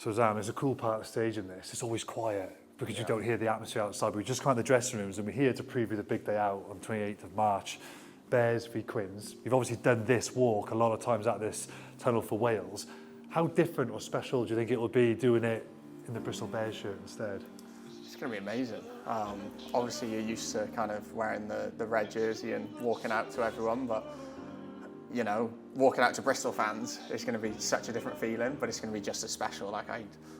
So Sam, there's a cool part of the stage in this. It's always quiet because you don't hear the atmosphere outside. But we just come out of the dressing rooms and we're here to preview the big day out on 28th of March. Bears v Quins. You've obviously done this walk a lot of times at this tunnel for Wales. How different or special do you think it will be doing it in the Bristol Bears shirt instead? It's going to be amazing. Obviously you're used to kind of wearing the red jersey and walking out to everyone, but you know, walking out to Bristol fans is going to be such a different feeling, but it's going to be just as special. Like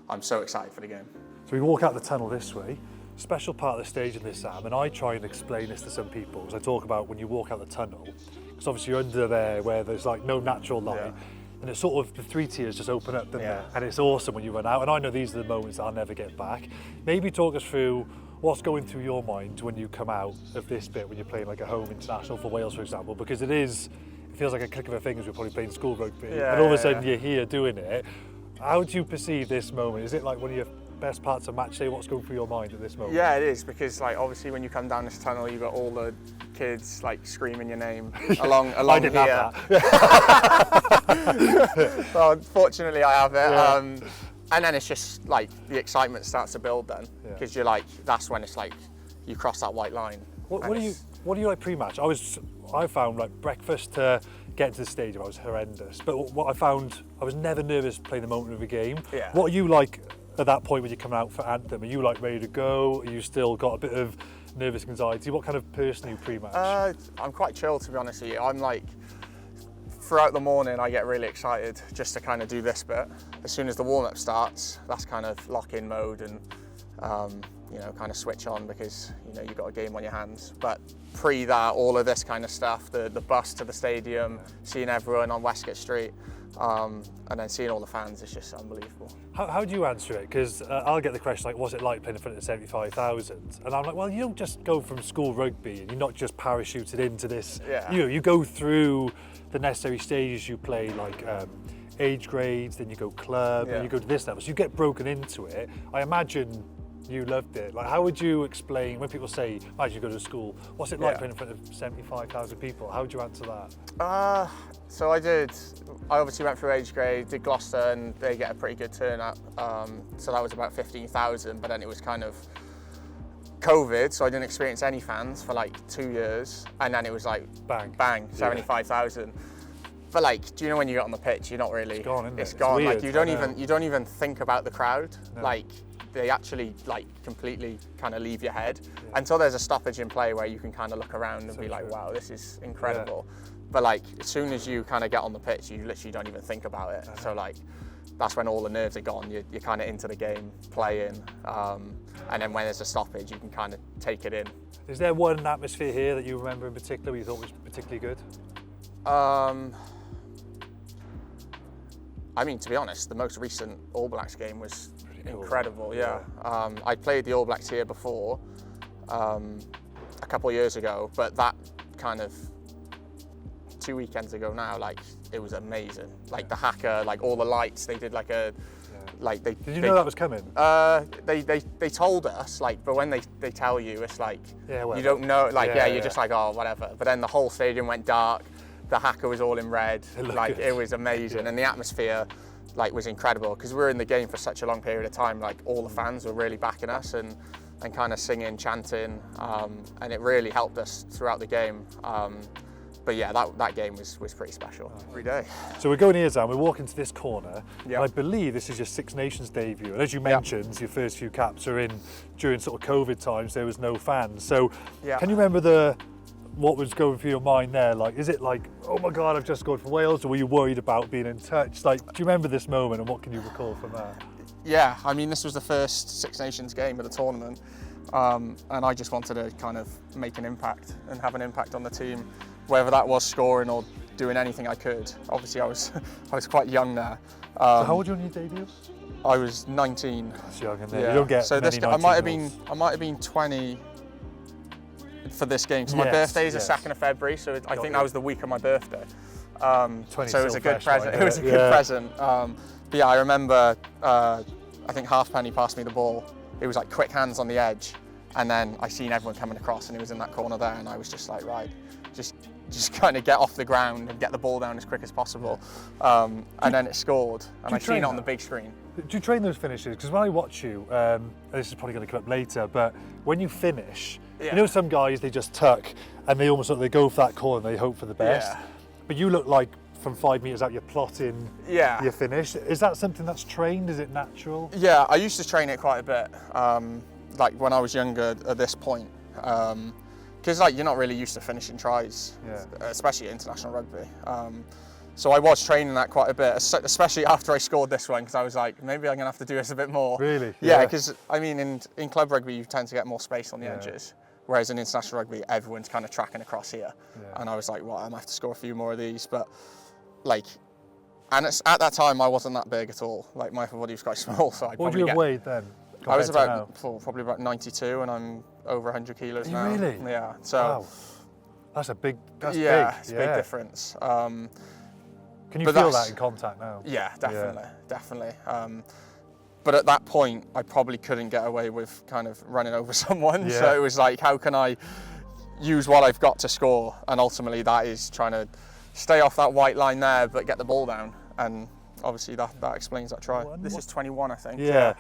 I'm so excited for the game. So we walk out the tunnel this way. Special part of the stage in this, Sam, and I try and explain this to some people as I talk about when you walk out the tunnel, because obviously you're under there where there's like no natural light, and it's sort of the three tiers just open up, don't they? And it's awesome when you run out, and I know these are the moments that I'll never get back. Maybe talk us through what's going through your mind when you come out of this bit when you're playing like a home international for Wales, for example, because it feels like a click of a finger as we're probably playing school rugby, and all of a sudden you're here doing it. How do you perceive this moment? Is it like one of your best parts of match day? What's going through your mind at this moment? Yeah, it is, because like obviously when you come down this tunnel, you've got all the kids like screaming your name along I didn't here. have that. Well, unfortunately I have it. And then it's just like the excitement starts to build then, because you're like, that's when it's like you cross that white line. What do you like pre-match? I found like breakfast to get to the stadium, I was horrendous. But what I found, I was never nervous playing the moment of a game. What are you like at that point when you're coming out for Anthem? Are you like ready to go? Are you still got a bit of nervous anxiety? What kind of person are you pre-match? I'm quite chill, to be honest with you. I'm like, throughout the morning I get really excited just to kind of do this bit. As soon as the warm-up starts, that's kind of lock-in mode and you know, kind of switch on, because you know you've got a game on your hands. But pre that, all of this kind of stuff, the bus to the stadium, seeing everyone on Westgate Street, and then seeing all the fans is just unbelievable. How do you answer it? Because I'll get the question like, what's it like playing in front of 75,000? And I'm like, well, you don't just go from school rugby and you're not just parachuted into this. You know, you go through the necessary stages. You play like age grades, then you go club, and you go to this level. So you get broken into it. I imagine you loved it. Like, how would you explain when people say, imagine you go to school, what's it like playing in front of 75,000 people? How would you answer that? So I obviously went through age grade, did Gloucester, and they get a pretty good turnout. So that was about 15,000, but then it was kind of COVID, so I didn't experience any fans for like 2 years, and then it was like bang, 75,000. But like, do you know when you get on the pitch, you're not really. It's gone, isn't it? It's gone. Weird, like you don't even think about the crowd. No. Like they actually like completely kind of leave your head until there's a stoppage in play where you can kind of look around and be like, wow, this is incredible. But like as soon as you kind of get on the pitch, you literally don't even think about it. So like that's when all the nerves are gone. You're kind of into the game, playing, and then when there's a stoppage, you can kind of take it in. Is there one atmosphere here that you remember in particular you thought was particularly good? I mean, to be honest, the most recent All Blacks game was cool. Incredible. I played the All Blacks here before, a couple of years ago, but that kind of 2 weekends ago now, like it was amazing. Like the haka, like all the lights, they did like a, like they. Did you know that was coming? They told us, like, but when they tell you, it's like well, you don't know, like you're just like, oh, whatever. But then the whole stadium went dark. The haka was all in red, like it was amazing, and the atmosphere like was incredible because we were in the game for such a long period of time. Like all the fans were really backing us and kind of singing, chanting, and it really helped us throughout the game. But yeah, that game was pretty special every day. So we're going here, Sam, we're walking to this corner, and I believe this is your Six Nations debut. And as you mentioned, your first few caps are in during sort of COVID times, there was no fans. So can you remember what was going through your mind there? Like, is it like, oh my God, I've just scored for Wales, or were you worried about being in touch? Like, do you remember this moment and what can you recall from that? Yeah, I mean, this was the first Six Nations game of the tournament, and I just wanted to kind of make an impact and have an impact on the team, whether that was scoring or doing anything I could. Obviously, I was quite young there. So how old were you on your debut? I was 19. That's young, isn't it? You don't get many 19-year-olds. I might have been 20 for this game. So my birthday is the 2nd of February, so I think that was the week of my birthday. So it was a good present. It was a good present. But yeah, I remember. I think Halfpenny passed me the ball. It was like quick hands on the edge, and then I seen everyone coming across, and he was in that corner there, and I was just like, right, just kind of get off the ground and get the ball down as quick as possible. And then it scored, and I seen it on the big screen. Do you train those finishes? Because when I watch you, and this is probably going to come up later, but when you finish, you know some guys, they just tuck and they almost they go for that corner and they hope for the best. Yeah. But you look like from 5 metres out, you're plotting your finish. Is that something that's trained? Is it natural? Yeah, I used to train it quite a bit, like when I was younger at this point. Because like you're not really used to finishing tries, especially at international rugby. So I was training that quite a bit, especially after I scored this one, because I was like, maybe I'm going to have to do this a bit more. Really? Yeah, because I mean, in club rugby, you tend to get more space on the edges, whereas in international rugby, everyone's kind of tracking across here. Yeah. And I was like, well, I'm going to have to score a few more of these. But like, and at that time, I wasn't that big at all. Like, my upper body was quite small, so I'd What would you have weighed then? I was probably about 92, and I'm over 100 kilos now. Really? Yeah. So. Wow. That's big. That's big. It's a big difference. Can you feel that in contact now? Yeah, definitely. But at that point, I probably couldn't get away with kind of running over someone. Yeah. So it was like, how can I use what I've got to score? And ultimately, that is trying to stay off that white line there, but get the ball down. And obviously, that explains that try. This is 21, I think. Yeah.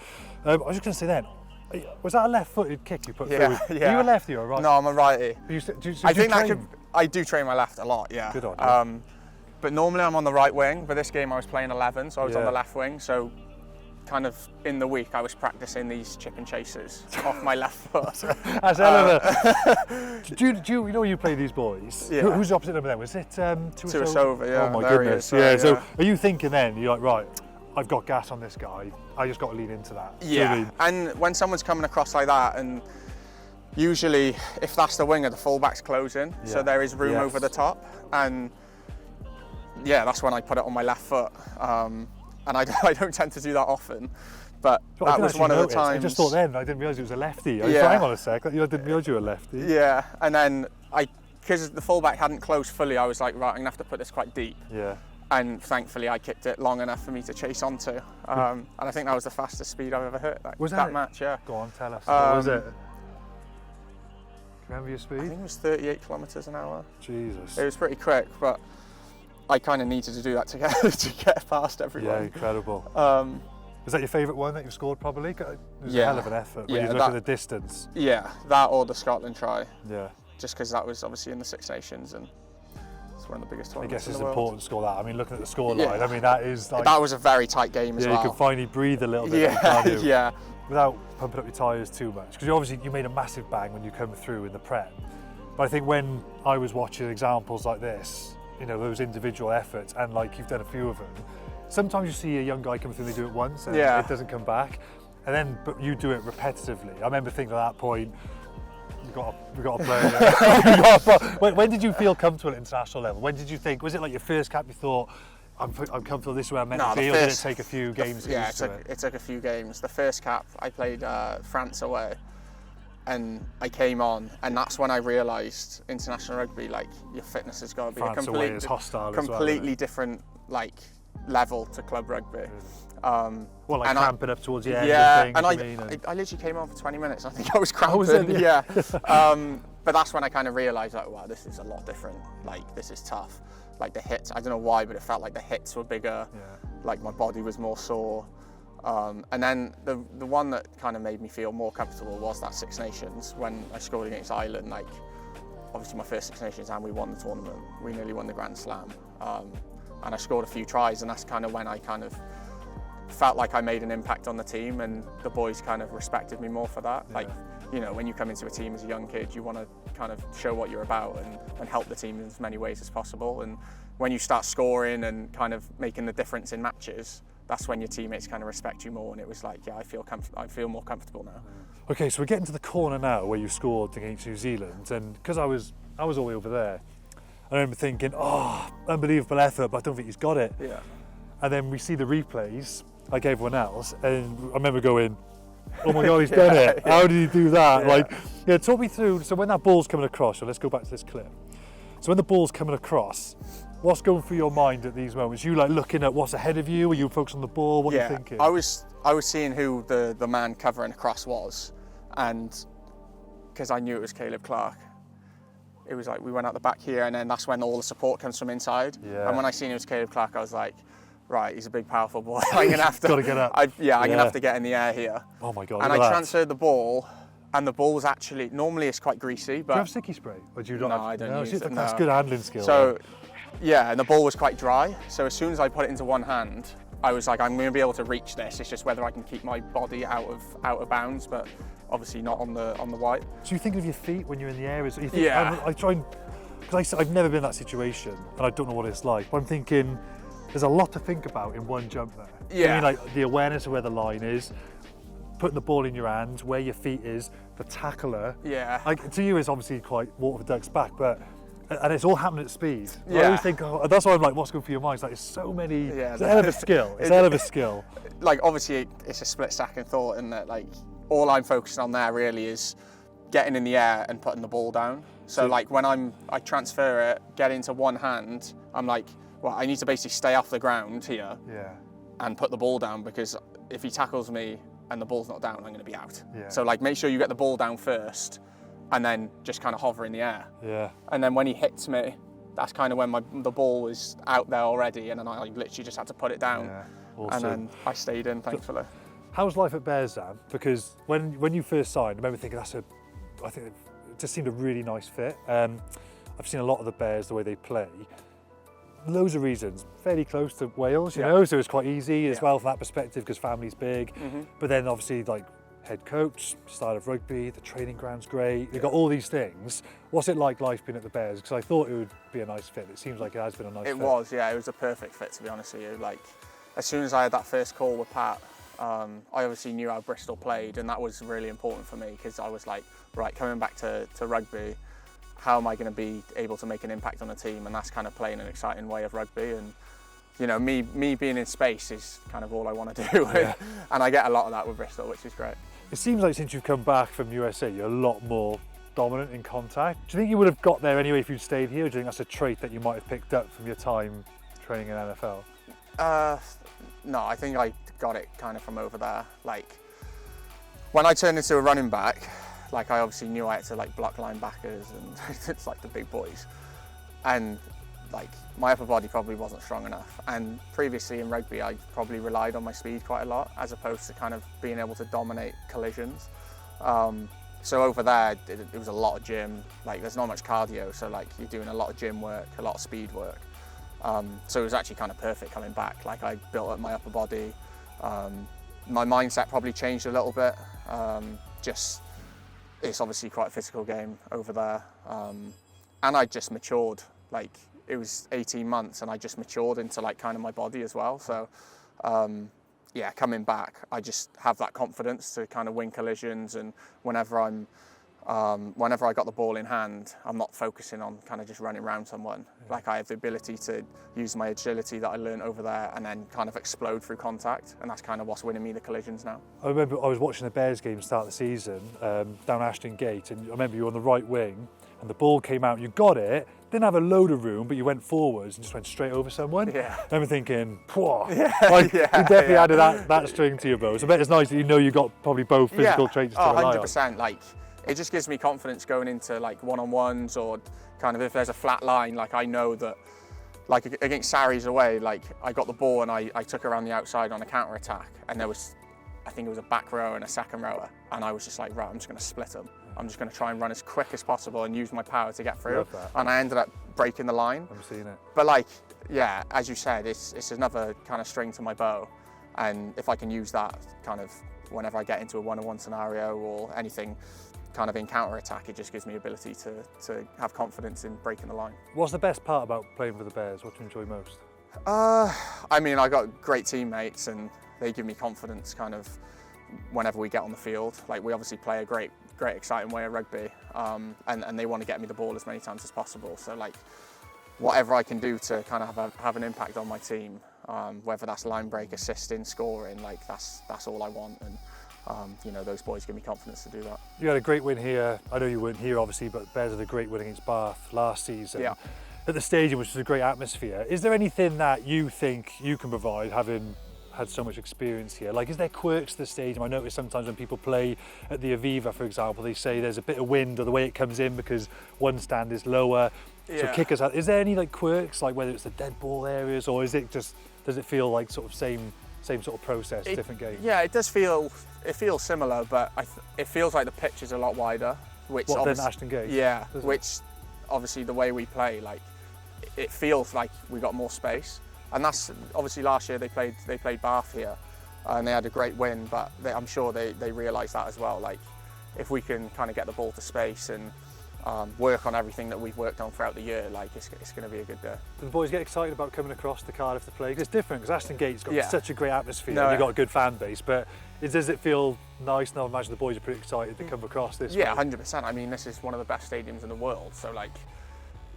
I was just going to say then, was that a left-footed kick you put through? Yeah. Are you a lefty or a right? No, I'm a righty. I do train my left a lot, yeah. Good on you. But normally I'm on the right wing, but this game I was playing 11, so I was on the left wing. So kind of in the week I was practicing these chip and chases off my left foot. That's hell do you know you play these boys? Yeah. Who's the opposite number then? Was it Tuasova? Yeah. Oh my there goodness. He is. Yeah. So are you thinking then, you're like, right, I've got gas on this guy, I just got to lean into that. Yeah. You know what I mean? And when someone's coming across like that, and usually if that's the winger, the fullback's closing, so there is room over the top. And yeah, that's when I put it on my left foot. And I don't tend to do that often, but that was one of the times. I just thought then, I didn't realise it was a lefty. I was hang on a sec, I didn't realise you were a lefty. Yeah, and then because the fullback hadn't closed fully, I was like, right, I'm going to have to put this quite deep. Yeah. And thankfully I kicked it long enough for me to chase onto. And I think that was the fastest speed I've ever hit that match, yeah. Go on, tell us. What was it? Remember your speed? I think it was 38 kilometres an hour. Jesus. It was pretty quick, but I kind of needed to do that to get past everyone. Yeah, incredible. Was that your favourite one that you've scored probably? It was a hell of an effort when you look at the distance. Yeah, that or the Scotland try. Yeah. Just because that was obviously in the Six Nations and it's one of the biggest tournaments I guess it's in the world. important to score that. I mean, looking at the scoreline, I mean, that is like... That was a very tight game as well. Yeah, you can finally breathe a little bit. Yeah. Without pumping up your tyres too much. Because obviously you made a massive bang when you come through in the Prem. But I think when I was watching examples like this, you know, those individual efforts, and like you've done a few of them, sometimes you see a young guy come through and they do it once and it doesn't come back. And then, but you do it repetitively. I remember thinking at that point, we've got to play. When did you feel comfortable at international level? When did you think, was it like your first cap you thought, I'm comfortable this is where I'm meant to be, or did it take a few games? It took a few games. The first cap, I played France away, and I came on, and that's when I realised international rugby, like, your fitness has got to be France away is hostile completely different, like, level to club rugby. Well, like cramping up towards the end. Yeah, and I literally came on for 20 minutes. I think I was cramping. Yeah. But that's when I kind of realised, like, wow, this is a lot different. Like, this is tough. Like the hits, I don't know why, but it felt like the hits were bigger. Yeah. Like my body was more sore. And then the one that kind of made me feel more comfortable was that Six Nations when I scored against Ireland. Like, obviously my first Six Nations, and we won the tournament. We nearly won the Grand Slam. And I scored a few tries, and that's kind of when I kind of felt like I made an impact on the team, and the boys kind of respected me more for that. Yeah. Like, you know, when you come into a team as a young kid, you want to kind of show what you're about and help the team in as many ways as possible. And when you start scoring and kind of making the difference in matches, that's when your teammates kind of respect you more. And it was like, yeah, I feel more comfortable now. Okay, so we're getting to the corner now where you scored against New Zealand, and because I was all the way over there, I remember thinking, oh, unbelievable effort, but I don't think he's got it. Yeah. And then we see the replays, like everyone else, and I remember going, oh my God, he's done it. How did he do that? Talk me through, so when that ball's coming across, so let's go back to this clip. So when the ball's coming across, what's going through your mind at these moments? You like looking at what's ahead of you? Are you focused on the ball? What are you thinking? I was seeing who the man covering across was, and because I knew it was Caleb Clark. It was like we went out the back here, and then that's when all the support comes from inside. Yeah. And when I seen it was Caleb Clark, I was like, right, he's a big, powerful boy. I'm gonna have to. Gotta get up. I'm gonna have to get in the air here. Oh my God! And look I at that. transferred the ball, and the ball was actually normally it's quite greasy, Do you but have sticky spray? Or do you not no, have, I don't use it. That's no. good handling skill. So, yeah, and the ball was quite dry. So as soon as I put it into one hand, I was like, I'm going to be able to reach this. It's just whether I can keep my body out of bounds, but obviously not on the white. So you think of your feet when you're in the air? You think, Yeah. I try and, because I've never been in that situation, and I don't know what it's like. But I'm thinking, there's a lot to think about in one jump there. Yeah. I mean, like the awareness of where the line is, putting the ball in your hand, where your feet is, the tackler. Yeah. Like to you, it's obviously quite water for ducks back, but. And it's all happening at speed. Yeah. I always think, that's why I'm like, what's good for your mind? It's like, it's so many, Yeah, it's a hell of a skill. It's a hell of a skill. Like, obviously, it's a split-second thought, and that like all I'm focusing on there really is getting in the air and putting the ball down. So like when I transfer it, get into one hand, I'm like, well, I need to basically stay off the ground here and put the ball down, because if he tackles me and the ball's not down, I'm going to be out. Yeah. So like make sure you get the ball down first, and then just kind of hover in the air. Yeah. And then when he hits me, that's kind of when the ball was out there already, and then I literally just had to put it down. Yeah. And Awesome. then I stayed in, thankfully. How's life at Bears, Sam? Because when you first signed, I remember thinking I think it just seemed a really nice fit. I've seen a lot of the Bears, the way they play. Loads of reasons. Fairly close to Wales, you know, so it's quite easy as well from that perspective because family's big. But then obviously like head coach, style of rugby, the training ground's great. You've got all these things. What's it like life being at the Bears? Because I thought it would be a nice fit. It seems like it has been a nice fit. It was, yeah, it was a perfect fit, to be honest with you. Like, as soon as I had that first call with Pat, I obviously knew how Bristol played, and that was really important for me, because I was like, right, coming back to rugby, how am I going to be able to make an impact on the team? And that's kind of playing an exciting way of rugby. And you know, me being in space is kind of all I want to do. Yeah. And I get a lot of that with Bristol, which is great. It seems like since you've come back from USA, you're a lot more dominant in contact. Do you think you would have got there anyway if you'd stayed here, or do you think that's a trait that you might have picked up from your time training in NFL? No, I think I got it kind of from over there. Like, when I turned into a running back, like I obviously knew I had to like block linebackers and it's like the big boys. And like my upper body probably wasn't strong enough. And previously in rugby, I probably relied on my speed quite a lot, as opposed to kind of being able to dominate collisions. So over there, it was a lot of gym. Like there's not much cardio, so like you're doing a lot of gym work, a lot of speed work. So it was actually kind of perfect coming back. Like I built up my upper body. My mindset probably changed a little bit. Just it's obviously quite a physical game over there. And I just matured. Like it was 18 months and I just matured into like kind of my body as well. So yeah, coming back, I just have that confidence to kind of win collisions, and whenever I got the ball in hand, I'm not focusing on kind of just running around someone. Yeah. Like I have the ability to use my agility that I learned over there and then kind of explode through contact, and that's kind of what's winning me the collisions now. I remember I was watching the Bears game start of the season down Ashton Gate, and I remember you were on the right wing and the ball came out, you got it, didn't have a load of room, but you went forwards and just went straight over someone. Yeah. I remember thinking, "Pwah!" Yeah, like, yeah, you definitely yeah. added that string to your bow. So I bet it's nice that you know you got probably both physical traits to rely on. 100%. Like, it just gives me confidence going into like one-on-ones, or kind of if there's a flat line, like I know that, like against Sarries away, like I got the ball and I took around the outside on a counter attack, and there was, I think it was a back row and a second rower, and I was just like, right, I'm just going to split them. I'm just going to try and run as quick as possible and use my power to get through. Love that. And I ended up breaking the line. I'm seeing it. But like, yeah, as you said, it's another kind of string to my bow, and if I can use that kind of whenever I get into a one-on-one scenario or anything kind of in counter attack, it just gives me ability to have confidence in breaking the line. What's the best part about playing for the Bears? What do you enjoy most? I mean, I got great teammates and they give me confidence kind of whenever we get on the field. Like we obviously play a great exciting way of rugby, and they want to get me the ball as many times as possible. So like whatever I can do to kind of have an impact on my team, whether that's line break, assisting, scoring, like that's all I want. And you know, those boys give me confidence to do that. You had a great win here. I know you weren't here obviously, but Bears had a great win against Bath last season. Yeah. At the stadium, which was a great atmosphere. Is there anything that you think you can provide, having had so much experience here? Like, is there quirks to the stadium? I notice sometimes when people play at the Aviva, for example, they say there's a bit of wind or the way it comes in because one stand is lower. So Yeah. kickers out. Is there any like quirks, like whether it's the dead ball areas, or is it just does it feel like sort of same sort of process, different game? Yeah, it does feel, it feels similar, but it feels like the pitch is a lot wider. Which what, than Ashton Gate? Yeah, which obviously the way we play, like, it feels like we got more space. And that's obviously last year they played Bath here and they had a great win, but I'm sure they realised that as well. Like, if we can kind of get the ball to space and work on everything that we've worked on throughout the year, like, it's going to be a good day. Do the boys get excited about coming across to Cardiff to play? 'Cause it's different, because Ashton Gate's got Yeah. such a great atmosphere, No, and you've got a good fan base, but does it feel nice now? I imagine the boys are pretty excited to come across this Yeah, way. 100%. I mean, this is one of the best stadiums in the world, so like,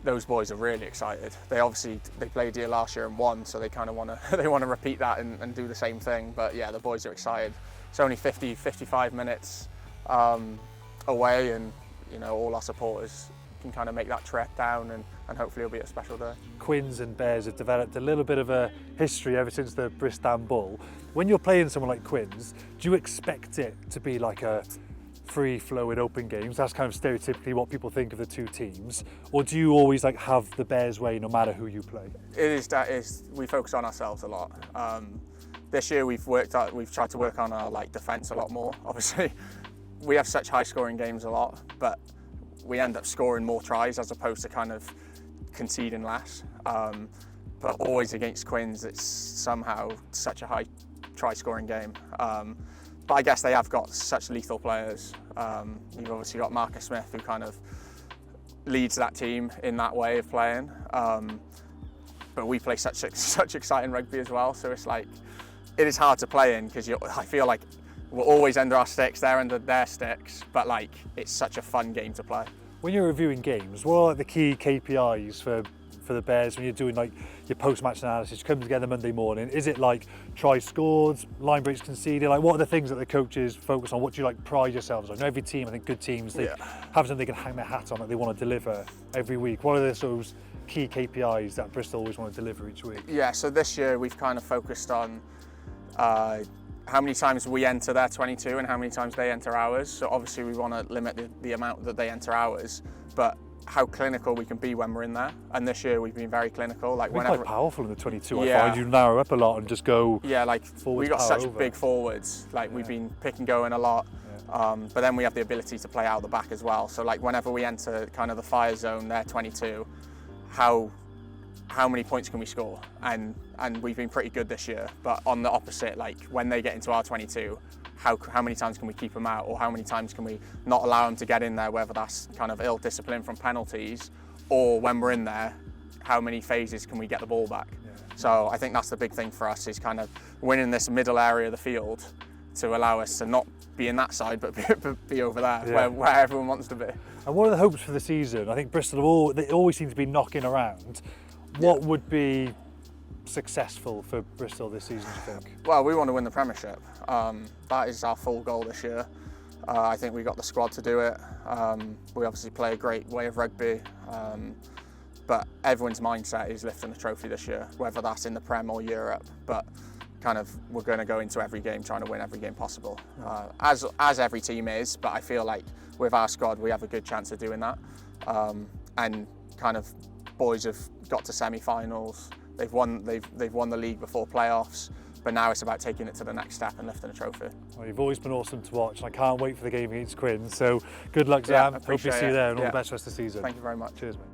those boys are really excited. They played here last year and won, so they kind of want to they want to repeat that and do the same thing. But yeah, the boys are excited. It's only 55 minutes away, and you know, all our supporters can kind of make that trek down, and hopefully it'll be a special day. Quins and Bears have developed a little bit of a history ever since the Bristol Bull. When you're playing someone like Quins, do you expect it to be like a free-flowing open games? That's kind of stereotypically what people think of the two teams. Or do you always like have the Bears way no matter who you play? We focus on ourselves a lot. This year we've tried to work on our like defence a lot more. Obviously, we have such high-scoring games a lot, but we end up scoring more tries as opposed to kind of conceding less. But always against Quins, it's somehow such a high try-scoring game. But I guess they have got such lethal players. You've obviously got Marcus Smith, who kind of leads that team in that way of playing. But we play such exciting rugby as well, so it's like, it is hard to play in, because I feel like we're always under our sticks, they're under their sticks, but like, it's such a fun game to play. When you're reviewing games, what are like the key KPIs for the Bears when you're doing like your post-match analysis? You come together Monday morning, is it like try scored, line breaks conceded? Like, what are the things that the coaches focus on? What do you like pride yourselves on? Every team, I think good teams, they have something they can hang their hat on that they want to deliver every week. What are the sort of key KPIs that Bristol always want to deliver each week? Yeah, so this year we've kind of focused on how many times we enter their 22 and how many times they enter ours. So obviously we want to limit the amount that they enter ours, but how clinical we can be when we're in there. And this year we've been very clinical. Like, we're quite powerful in the 22. Yeah. I find you narrow up a lot and just go. Yeah, like we got such over. big forwards. Like, we've been pick and going a lot. But then we have the ability to play out the back as well. So like, whenever we enter kind of the fire zone, their 22, how many points can we score? And we've been pretty good this year. But on the opposite, like when they get into our 22, how many times can we keep them out, or how many times can we not allow them to get in there, whether that's kind of ill discipline from penalties, or when we're in there, how many phases can we get the ball back? So I think that's the big thing for us, is kind of winning this middle area of the field to allow us to not be in that side, but be over there, where everyone wants to be. And what are the hopes for the season? I think Bristol, they always seem to be knocking around. What would be successful for Bristol this season, do you think? Well, we want to win the Premiership. That is our full goal this year. I think we got the squad to do it. We obviously play a great way of rugby, but everyone's mindset is lifting the trophy this year, whether that's in the Prem or Europe. But kind of, we're going to go into every game trying to win every game possible, as every team is. But I feel like with our squad, we have a good chance of doing that. And kind of, boys have got to semi-finals. They've won the league before playoffs, but now it's about taking it to the next step and lifting a trophy. Well, you've always been awesome to watch, and I can't wait for the game against Quins. So good luck, Sam. Hope you see you there, and all the best rest of the season. Thank you very much. Cheers, mate.